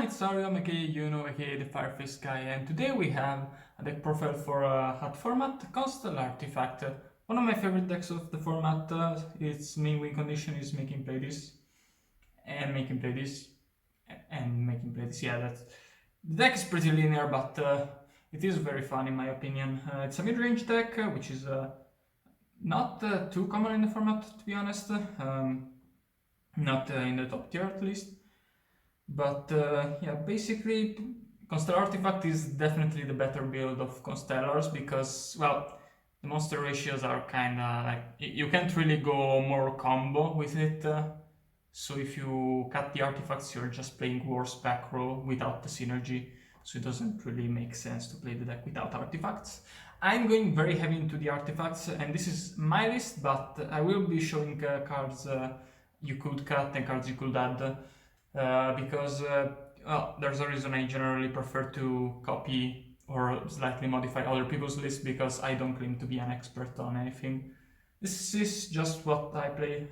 everyone, it's Ariam, aka Yuno, aka the Fireface guy, and today we have a deck profile for a hot format, Constellartifact. One of my favorite decks of the format. Its main win condition is making play this, and making play this, and making play this. Yeah, that's the deck is pretty linear, but it is very fun in my opinion. It's a mid-range deck, which is not too common in the format, to be honest. Not in the top tier at least. But yeah, basically, Constellartifact is definitely the better build of Constellars because, well, the monster ratios are kinda like, you can't really go more combo with it. So if you cut the artifacts, you're just playing worse back row without the synergy. So it doesn't really make sense to play the deck without artifacts. I'm going very heavy into the artifacts, and this is my list, but I will be showing cards you could cut and cards you could add. Because well, there's a reason I generally prefer to copy or slightly modify other people's lists, because I don't claim to be an expert on anything. This is just what I play.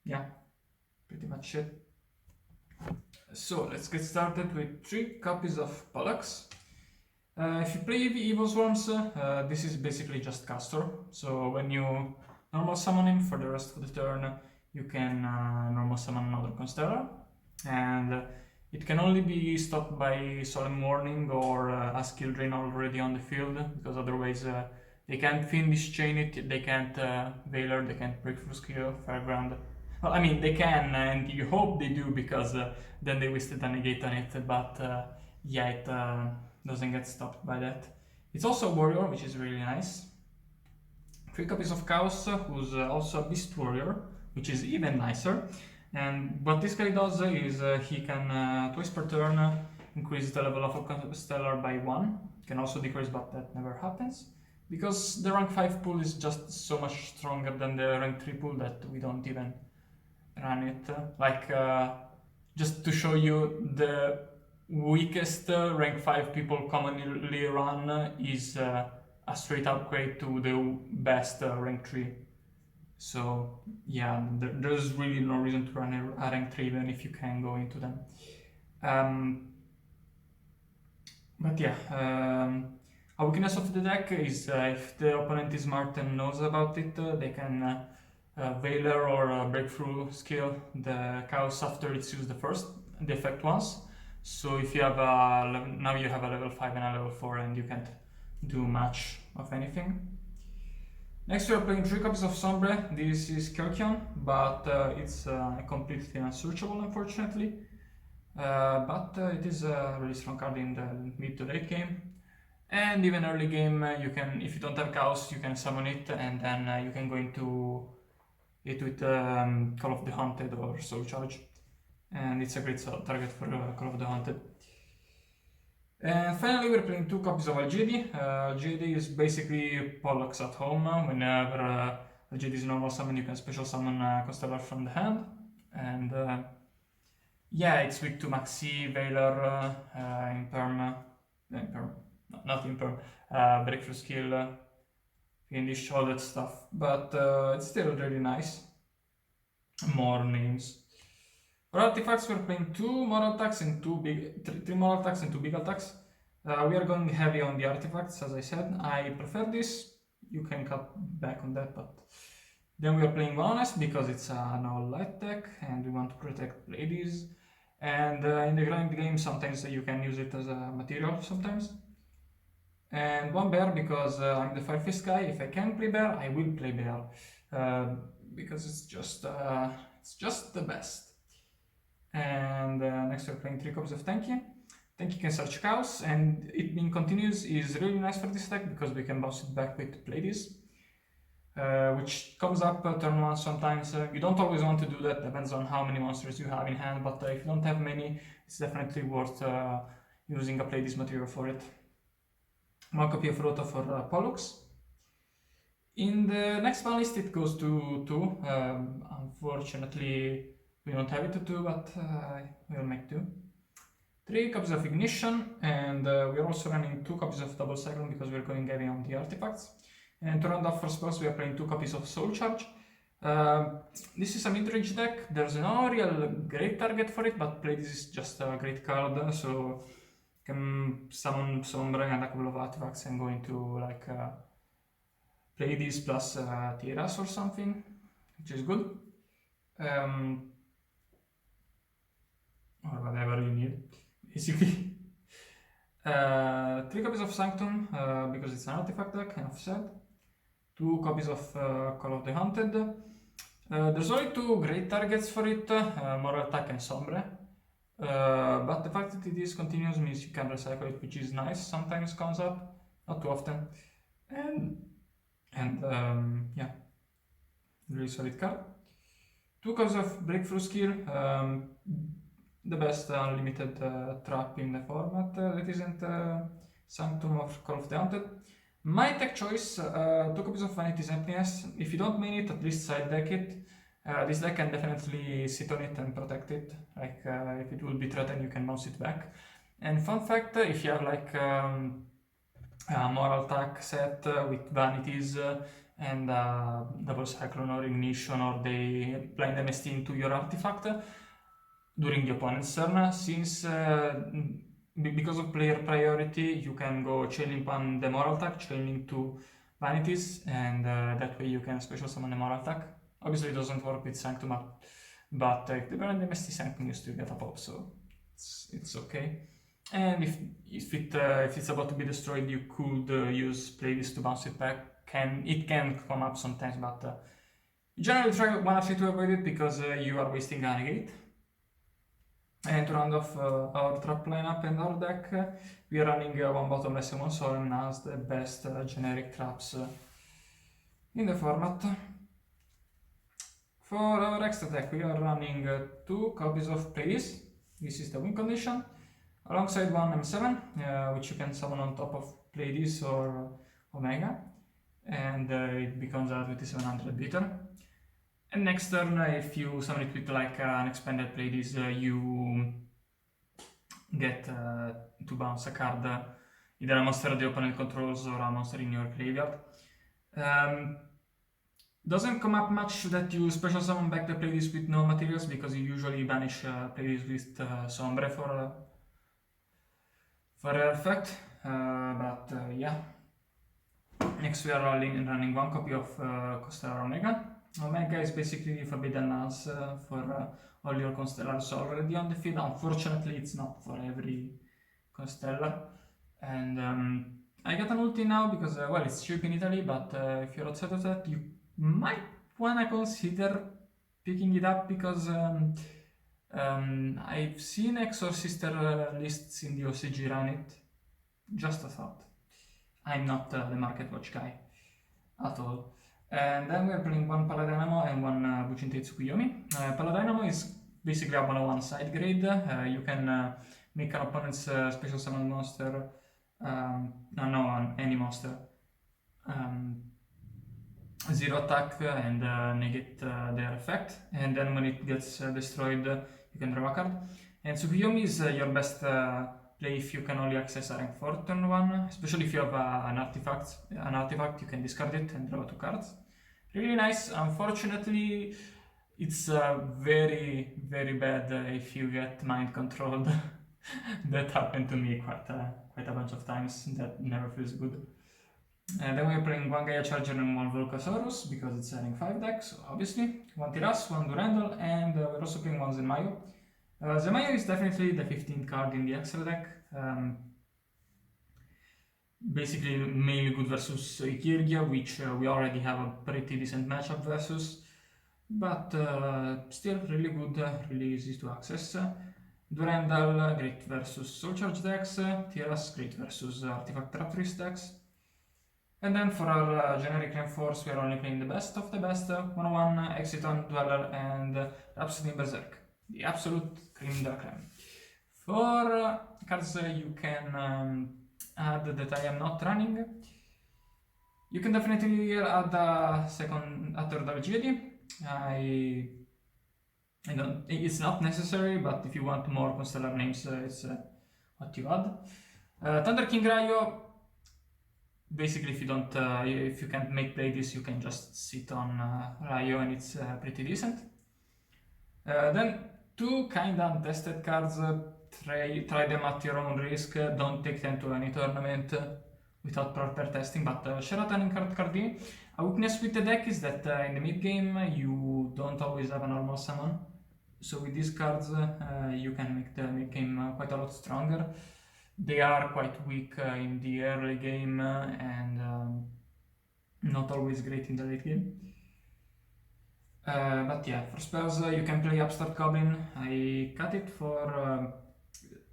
Yeah, pretty much it. So let's get started with 3 copies of Pollux. If you play Evil Swarms, this is basically just Castor. So when you normal summon him for the rest of the turn, you can normal summon another Constellar, and it can only be stopped by Solemn Warning or a skill drain already on the field, because otherwise they can't Fiendish Chain it, they can't Veiler, they can't Breakthrough Skill, Fairground. Well, I mean, they can, and you hope they do, because then they wasted a negate on it, but yeah, it doesn't get stopped by that. It's also a Warrior, which is really nice. 3 copies of Chaos, who's also a Beast Warrior, which is even nicer. And what this guy does is he can twice per turn increase the level of a Constellar by 1. Can also decrease, but that never happens, because the rank 5 pool is just so much stronger than the rank 3 pool that we don't even run it. Like, just to show you, the weakest rank 5 people commonly run is a straight upgrade to the best rank 3. So yeah, there's really no reason to run a rank 3 even if you can go into them. But yeah, a weakness of the deck is if the opponent is smart and knows about it, they can Veiler or Breakthrough Skill the Chaos after it's used the effect once. So if you have now you have a level 5 and a level 4 and you can't do much of anything. Next we are playing 3 copies of Sombre. This is Kirkion, but it's completely unsearchable, unfortunately. But it is a really strong card in the mid to late game. And even early game, you can, if you don't have Chaos, you can summon it, and then you can go into it with Call of the Haunted or Soul Charge. And it's a great target for Call of the Haunted. And finally, we're playing 2 copies of Algedi. Algedi is basically Pollux at home. Whenever Algedi is normal summon, you can special summon Constellar from the hand. And yeah, it's weak to Maxi, Veiler, Imperm, not Imperm, Breakthrough Skill, Fiendish, all that stuff. But it's still really nice. More names. For artifacts, we're playing 2 moral attacks and 3 moral attacks and 2 big attacks. We are going heavy on the artifacts, as I said. I prefer this. You can cut back on that, but then we are playing Honest because it's an all-light deck and we want to protect ladies. And in the grind game, sometimes you can use it as a material sometimes. And 1 Bear because I'm the Fireface guy. If I can play Bear, I will play Bear because it's just the best. And next we're playing 3 copies of Tanky. Tanky can search Chaos, and it being continuous is really nice for this deck because we can bounce it back with Play This, which comes up turn 1 sometimes. You don't always want to do that, depends on how many monsters you have in hand, but if you don't have many, it's definitely worth using a Play This material for it. 1 copy of Rota for Pollux. In the next one list it goes to 2. Unfortunately, we don't have it to 2, but we'll make 2. 3 copies of Ignition, and we're also running 2 copies of Double Cyclone because we're going heavy on the artifacts. And to round off for spells, we are playing 2 copies of Soul Charge. This is a mid-range deck. There's no real great target for it, but play this is just a great card, so you can summon Sombre and a couple of artifacts and go into like play this plus Tiras or something, which is good. Or whatever you need, basically. 3 copies of Sanctum, because it's an artifact deck, enough said. 2 copies of Call of the Haunted. There's only 2 great targets for it, Moral Attack and Sombre. But the fact that it is continuous means you can recycle it, which is nice. Sometimes comes up, not too often. And yeah, really solid card. 2 copies of Breakthrough Skill, the best unlimited trap in the format that isn't Sanctum or Call of the Haunted. My tech choice, 2 copies of Vanity's Emptiness. If you don't main it, at least side deck it. This deck can definitely sit on it and protect it. Like if it will be threatened, you can bounce it back. And fun fact, if you have like a Moral Attack set with Vanities and Double Cyclone or Ignition, or they blind MST into your artifact during the opponent's turn, since because of player priority, you can go Chain on the Moral Attack, chaining to Vanities, and that way you can special summon the Moral Attack. Obviously it doesn't work with Sanctum, but if the blind MST Sanctum, you still get a pop, so it's okay. And if it's about to be destroyed, you could use play this to bounce it back. It can come up sometimes, but generally try one actually to avoid it, because you are wasting a negate. And to round off our trap lineup and our deck, we are running 1 bottomless and 1 solemn as the best generic traps in the format. For our extra deck, we are running 2 copies of Plays. This is the win condition, alongside 1 M7, which you can summon on top of Pleiades or Omega, and it becomes a 2700 beater. And next turn, if you summon it with like an expanded Pleiades, you get to bounce a card, either a monster the opponent controls or a monster in your graveyard. Doesn't come up much that you special summon back the Pleiades with no materials, because you usually banish Pleiades with Sombre for rare effect, but yeah. Next we are running 1 copy of Constellar Omega. Omega is basically Forbidden Lance for all your Constellars already on the field. Unfortunately, it's not for every Constellar. And I got an ulti now because, well, it's cheap in Italy, but if you're outside of that, you might wanna consider picking it up, because I've seen Exorcister lists in the OCG run it. Just a thought. I'm not the Market Watch guy at all. And then we're playing 1 Paladinamo and 1 Bucinte Tsukuyomi. Paladinamo is basically a 101 side grade. You can make an opponent's special summon monster, any monster, 0 attack and negate their effect. And then when it gets destroyed, you can draw a card. And Tsukuyomi is your best play if you can only access a rank 4 turn 1, especially if you have an artifact, you can discard it and draw 2 cards. Really nice. Unfortunately, it's very, very bad if you get mind controlled. That happened to me quite a bunch of times. That never feels good. And then we're playing 1 Gaia Charger and 1 Volcasaurus, because it's a rank 5 deck, so obviously. 1 Tiras, 1 Durandal, and we're also playing 1 Zenmayo. Zenmayo is definitely the 15th card in the extra deck. Basically mainly good versus Ikirgia, which we already have a pretty decent matchup versus, but still really good, really easy to access. Durandal, great versus Soul Charge decks. Tiras, great versus Artifact Raptorist decks. And then for our generic rank 4s, we are only playing the best of the best, 101, Exiton, Dweller, and Rhapsody in Berserk. The absolute cream de la creme. For cards you can add that I am not running, you can definitely add a third Algiedi. It's not necessary, but if you want more Constellar names, it's what you add. Thunder King Rayo, basically, if you can't make play this, you can just sit on Ryo, and it's pretty decent. Then two kinda untested cards. Try them at your own risk. Don't take them to any tournament without proper testing. But Sheraton and Cardini. A weakness with the deck is that in the mid game you don't always have a normal summon. So with these cards, you can make the mid game quite a lot stronger. They are quite weak in the early game and not always great in the late game. But yeah, for spells you can play Upstart Goblin. I cut it for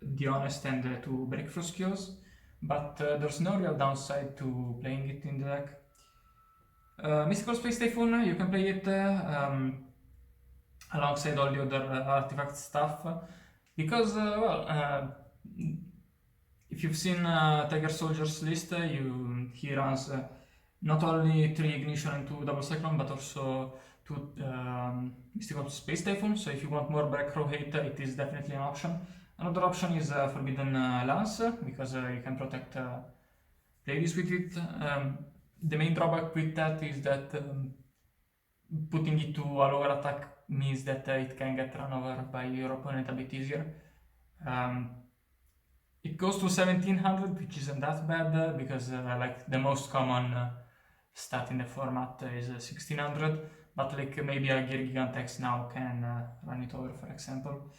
the Honest and two Breakthrough skills, but there's no real downside to playing it in the deck. Mystical Space Typhoon, you can play it alongside all the other artifact stuff, because, if you've seen Tiger Soldier's list, he runs not only 3 Ignition and 2 Double Cyclone, but also 2 Mystical Space Typhoon, so if you want more Breakthrough hate, it is definitely an option. Another option is Forbidden Lance, because you can protect ladies with it. The main drawback with that is that putting it to a lower attack means that it can get run over by your opponent a bit easier. It goes to 1700, which isn't that bad, because like the most common stat in the format is 1600, but like maybe a Gear Gigant X now can run it over, for example.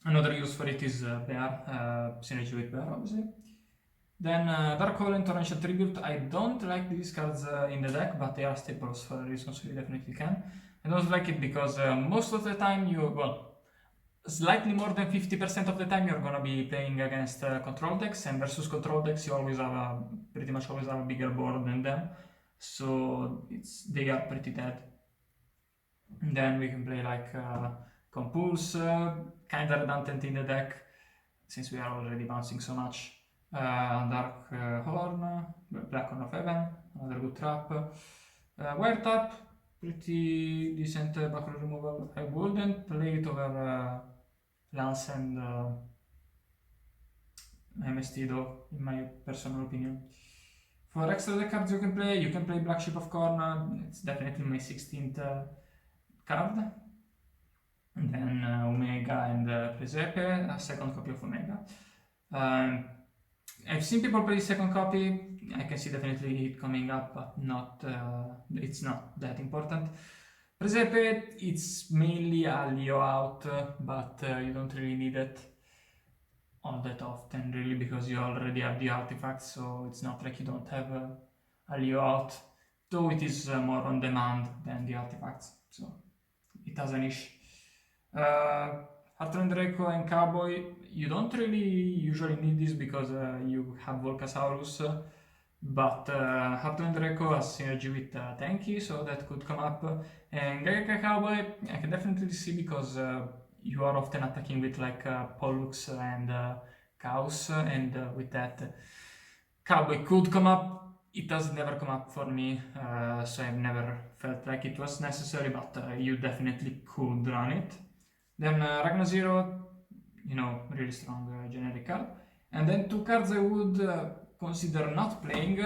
Another use for it is Bear, synergy with Bear, obviously. Then Dark Hole and Torrential Tribute. I don't like these cards in the deck, but they are staples for a reason, so you definitely can. I don't like it because most of the time slightly more than 50% of the time you're gonna be playing against control decks, and versus control decks you always have pretty much always have a bigger board than them, so they are pretty dead. And then we can play like Compulse, kinda redundant in the deck since we are already bouncing so much. Dark Horn, Black Horn of Heaven, another good trap. Wiretap, pretty decent backroll removal. I wouldn't play it over Lance and MST though, in my personal opinion. For extra deck cards you can play Black Sheep of Corn. It's definitely my 16th card. And then Omega and Presepe, a second copy of Omega. I've seen people play second copy. I can see definitely it coming up, but it's not that important. Presepe, it's mainly a Leo out, but you don't really need it all that often, really, because you already have the artifacts, so it's not like you don't have a Leo out, though it is more on demand than the artifacts, so it has an issue. Heartland Draco and Cowboy, you don't really usually need this because you have Volcasaurus, but Heartland Draco has synergy with Tanky, so that could come up. And Gagaka Cowboy, I can definitely see because you are often attacking with like Pollux and Chaos, and with that Cowboy could come up. It has never come up for me, so I've never felt like it was necessary, but you definitely could run it. Then Ragnar Zero, really strong generic card. And then two cards I would consider not playing,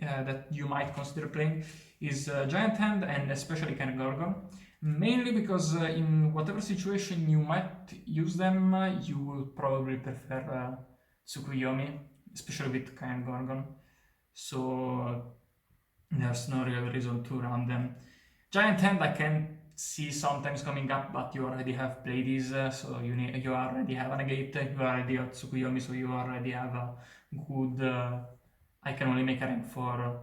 that you might consider playing, is Giant Hand and especially Ken Gorgon. Mainly because in whatever situation you might use them, you will probably prefer Tsukuyomi, especially with Ken Gorgon. So there's no real reason to run them. Giant Hand I can see sometimes coming up, but you already have played these, so you already have a negate, you already have Tsukuyomi, so you already have a good I can only make a rank 4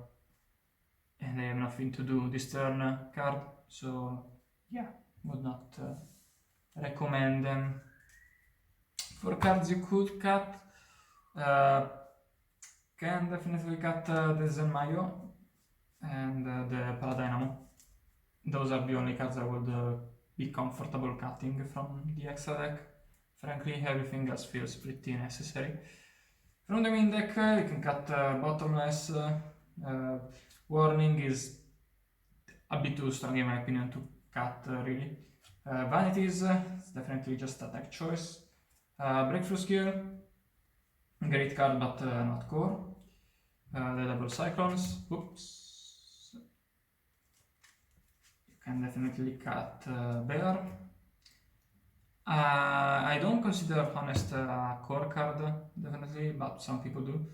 and I have nothing to do this turn card, so yeah, would not recommend them. For cards you could cut, can definitely cut the Zenmayo and the Paladynamo. Those are the only cards I would be comfortable cutting from the extra deck. Frankly, everything else feels pretty necessary. From the main deck, you can cut Bottomless. Warning is a bit too strong in my opinion to cut, really. Vanities, it's definitely just a deck choice. Breakthrough Skill, Great card, but not core. The double cyclones. Oops. You can definitely cut bear. I don't consider Honest a core card, definitely, but some people do.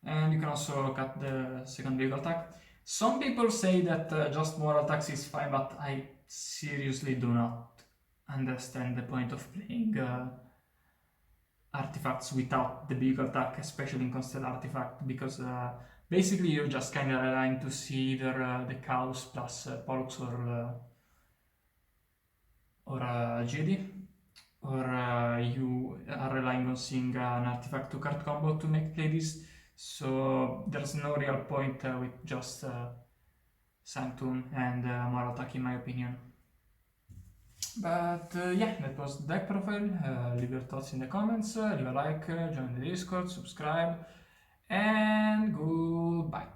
And you can also cut the second legal attack. Some people say that just moral tax is fine, but I seriously do not understand the point of playing artifacts without the big attack, especially in Constellartifact, because basically you're just kind of relying to see either the cows plus Pollux or GD, or you are relying on seeing an artifact to card combo to make play this. So there's no real point with just Sanctum and Moral Attack, in my opinion. But yeah, that was the deck profile. Leave your thoughts in the comments, leave a like, join the Discord, subscribe, and goodbye.